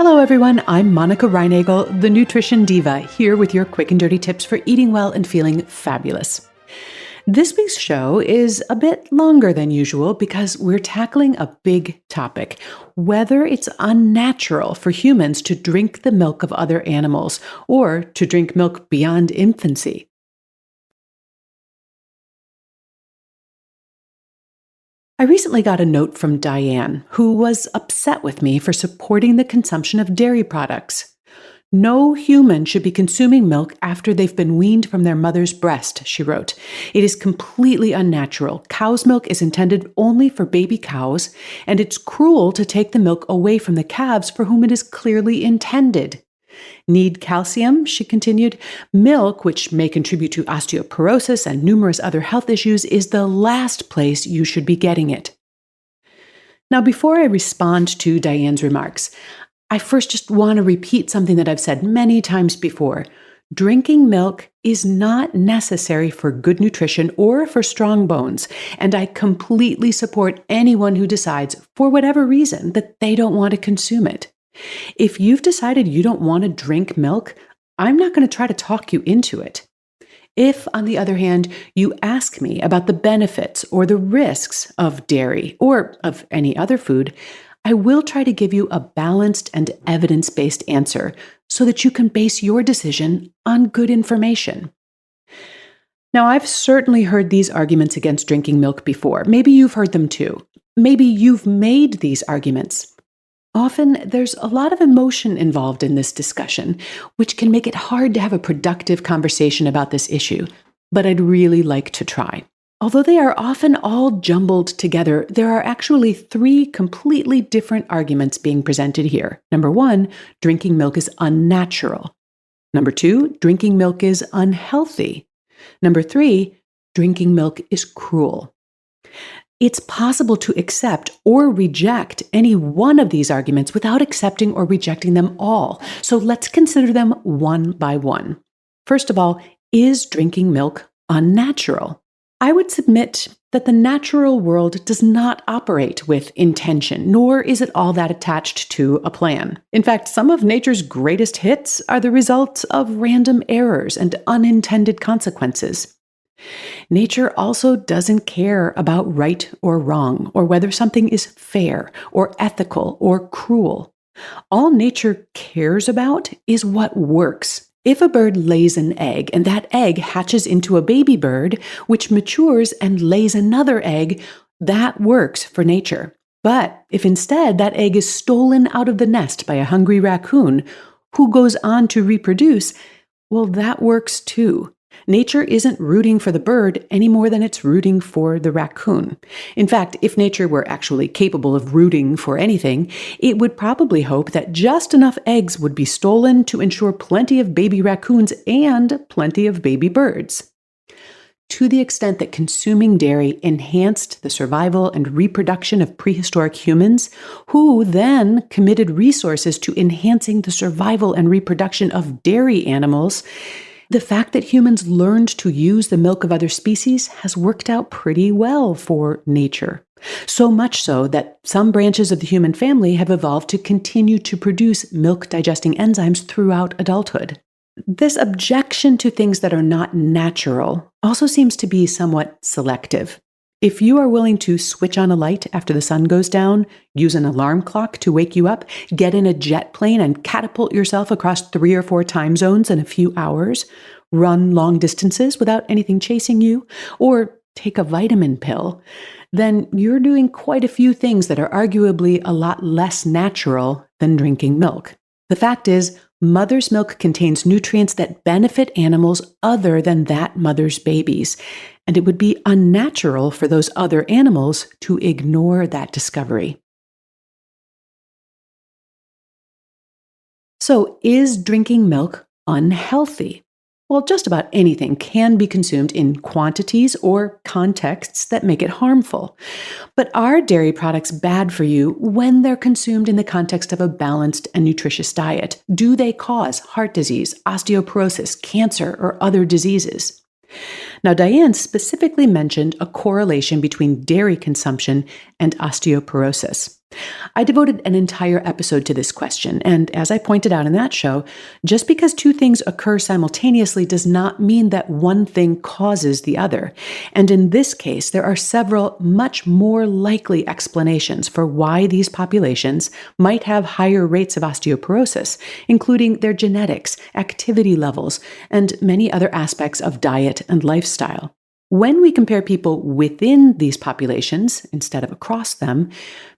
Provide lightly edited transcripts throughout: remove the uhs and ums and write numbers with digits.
Hello, everyone. I'm Monica Reinagel, the Nutrition Diva, here with your quick and dirty tips for eating well and feeling fabulous. This week's show is a bit longer than usual because we're tackling a big topic: whether it's unnatural for humans to drink the milk of other animals or to drink milk beyond infancy. I recently got a note from Diane, who was upset with me for supporting the consumption of dairy products. No human should be consuming milk after they've been weaned from their mother's breast, she wrote. It is completely unnatural. Cow's milk is intended only for baby cows, and it's cruel to take the milk away from the calves for whom it is clearly intended. Need calcium, she continued. Milk, which may contribute to osteoporosis and numerous other health issues, is the last place you should be getting it. Now, before I respond to Diane's remarks, I first just want to repeat something that I've said many times before. Drinking milk is not necessary for good nutrition or for strong bones, and I completely support anyone who decides, for whatever reason, that they don't want to consume it. If you've decided you don't want to drink milk, I'm not going to try to talk you into it. If, on the other hand, you ask me about the benefits or the risks of dairy or of any other food, I will try to give you a balanced and evidence-based answer so that you can base your decision on good information. Now, I've certainly heard these arguments against drinking milk before. Maybe you've heard them too. Maybe you've made these arguments. Often, there's a lot of emotion involved in this discussion, which can make it hard to have a productive conversation about this issue, but I'd really like to try. Although they are often all jumbled together, there are actually three completely different arguments being presented here. Number one, drinking milk is unnatural. Number two, drinking milk is unhealthy. Number three, drinking milk is cruel. It's possible to accept or reject any one of these arguments without accepting or rejecting them all. So let's consider them one by one. First of all, is drinking milk unnatural? I would submit that the natural world does not operate with intention, nor is it all that attached to a plan. In fact, some of nature's greatest hits are the result of random errors and unintended consequences. Nature also doesn't care about right or wrong, or whether something is fair or ethical or cruel. All nature cares about is what works. If a bird lays an egg and that egg hatches into a baby bird, which matures and lays another egg, that works for nature. But if instead that egg is stolen out of the nest by a hungry raccoon, who goes on to reproduce, well, that works too. Nature isn't rooting for the bird any more than it's rooting for the raccoon. In fact, if nature were actually capable of rooting for anything, it would probably hope that just enough eggs would be stolen to ensure plenty of baby raccoons and plenty of baby birds. To the extent that consuming dairy enhanced the survival and reproduction of prehistoric humans, who then committed resources to enhancing the survival and reproduction of dairy animals, the fact that humans learned to use the milk of other species has worked out pretty well for nature. So much so that some branches of the human family have evolved to continue to produce milk-digesting enzymes throughout adulthood. This objection to things that are not natural also seems to be somewhat selective. If you are willing to switch on a light after the sun goes down, use an alarm clock to wake you up, get in a jet plane and catapult yourself across 3 or 4 time zones in a few hours, run long distances without anything chasing you, or take a vitamin pill, then you're doing quite a few things that are arguably a lot less natural than drinking milk. The fact is, mother's milk contains nutrients that benefit animals other than that mother's babies, and it would be unnatural for those other animals to ignore that discovery. So, is drinking milk unhealthy? Well, just about anything can be consumed in quantities or contexts that make it harmful. But are dairy products bad for you when they're consumed in the context of a balanced and nutritious diet? Do they cause heart disease, osteoporosis, cancer, or other diseases? Now, Diane specifically mentioned a correlation between dairy consumption and osteoporosis. I devoted an entire episode to this question, and as I pointed out in that show, just because two things occur simultaneously does not mean that one thing causes the other. And in this case, there are several much more likely explanations for why these populations might have higher rates of osteoporosis, including their genetics, activity levels, and many other aspects of diet and lifestyle. When we compare people within these populations instead of across them,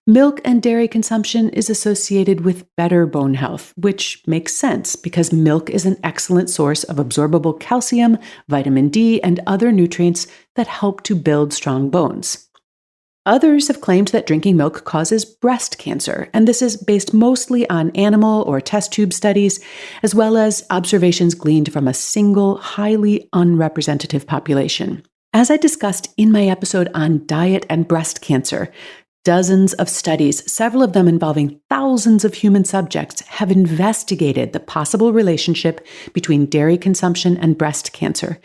milk and dairy consumption is associated with better bone health, which makes sense because milk is an excellent source of absorbable calcium, vitamin D, and other nutrients that help to build strong bones. Others have claimed that drinking milk causes breast cancer, and this is based mostly on animal or test tube studies, as well as observations gleaned from a single, highly unrepresentative population. As I discussed in my episode on diet and breast cancer, dozens of studies, several of them involving thousands of human subjects, have investigated the possible relationship between dairy consumption and breast cancer.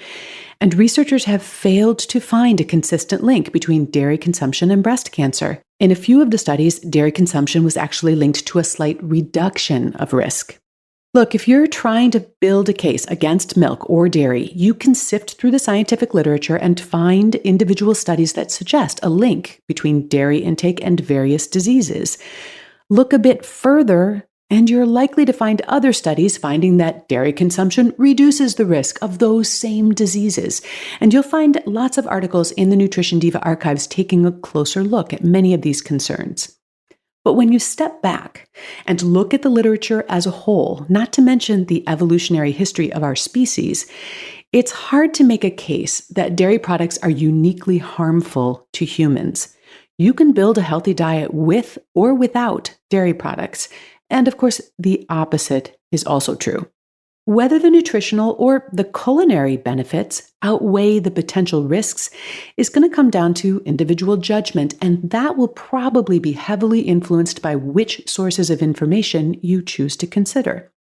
And researchers have failed to find a consistent link between dairy consumption and breast cancer. In a few of the studies, dairy consumption was actually linked to a slight reduction of risk. Look, if you're trying to build a case against milk or dairy, you can sift through the scientific literature and find individual studies that suggest a link between dairy intake and various diseases. Look a bit further, and you're likely to find other studies finding that dairy consumption reduces the risk of those same diseases. And you'll find lots of articles in the Nutrition Diva archives taking a closer look at many of these concerns. But when you step back and look at the literature as a whole, not to mention the evolutionary history of our species, it's hard to make a case that dairy products are uniquely harmful to humans. You can build a healthy diet with or without dairy products. And of course, the opposite is also true. Whether the nutritional or the culinary benefits outweigh the potential risks is going to come down to individual judgment, and that will probably be heavily influenced by which sources of information you choose to consider.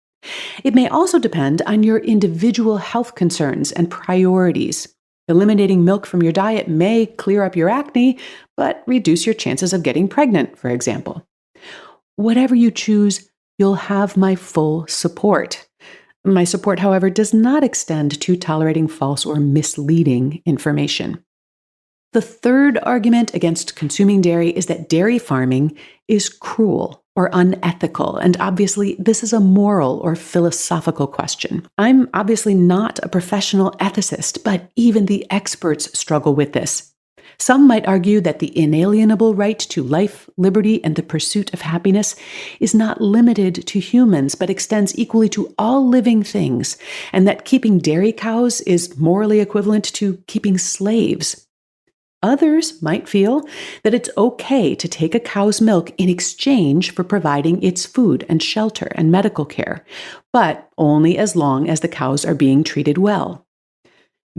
It may also depend on your individual health concerns and priorities. Eliminating milk from your diet may clear up your acne, but reduce your chances of getting pregnant, for example. Whatever you choose, you'll have my full support. My support, however, does not extend to tolerating false or misleading information. The third argument against consuming dairy is that dairy farming is cruel or unethical, and obviously this is a moral or philosophical question. I'm obviously not a professional ethicist, but even the experts struggle with this. Some might argue that the inalienable right to life, liberty, and the pursuit of happiness is not limited to humans, but extends equally to all living things, and that keeping dairy cows is morally equivalent to keeping slaves. Others might feel that it's okay to take a cow's milk in exchange for providing its food and shelter and medical care, but only as long as the cows are being treated well.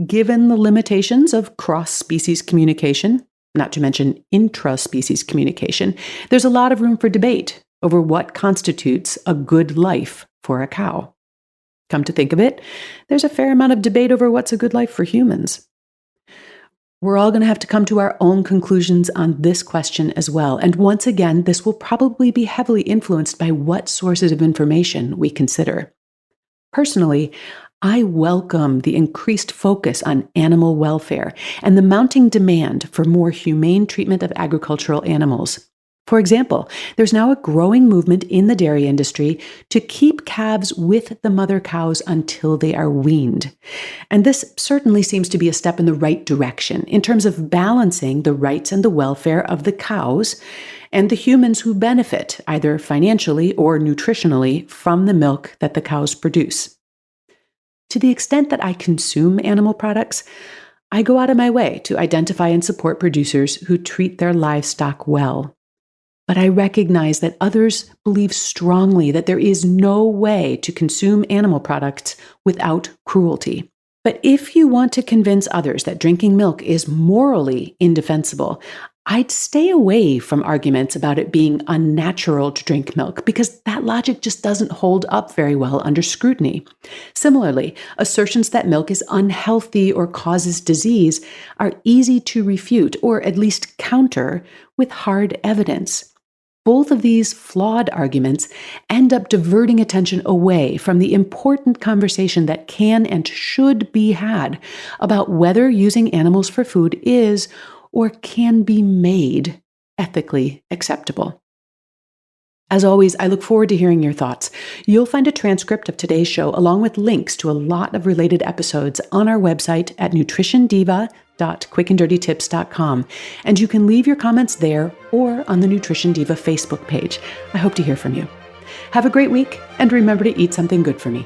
Given the limitations of cross-species communication, not to mention intra-species communication, there's a lot of room for debate over what constitutes a good life for a cow. Come to think of it, there's a fair amount of debate over what's a good life for humans. We're all going to have to come to our own conclusions on this question as well. And once again, this will probably be heavily influenced by what sources of information we consider. Personally, I welcome the increased focus on animal welfare and the mounting demand for more humane treatment of agricultural animals. For example, there's now a growing movement in the dairy industry to keep calves with the mother cows until they are weaned. And this certainly seems to be a step in the right direction in terms of balancing the rights and the welfare of the cows and the humans who benefit, either financially or nutritionally, from the milk that the cows produce. To the extent that I consume animal products, I go out of my way to identify and support producers who treat their livestock well. But I recognize that others believe strongly that there is no way to consume animal products without cruelty. But if you want to convince others that drinking milk is morally indefensible, I'd stay away from arguments about it being unnatural to drink milk, because that logic just doesn't hold up very well under scrutiny. Similarly, assertions that milk is unhealthy or causes disease are easy to refute or at least counter with hard evidence. both of these flawed arguments end up diverting attention away from the important conversation that can and should be had about whether using animals for food is or can be made ethically acceptable. As always, I look forward to hearing your thoughts. You'll find a transcript of today's show along with links to a lot of related episodes on our website at nutritiondiva.quickanddirtytips.com. And you can leave your comments there or on the Nutrition Diva Facebook page. I hope to hear from you. Have a great week, and remember to eat something good for me.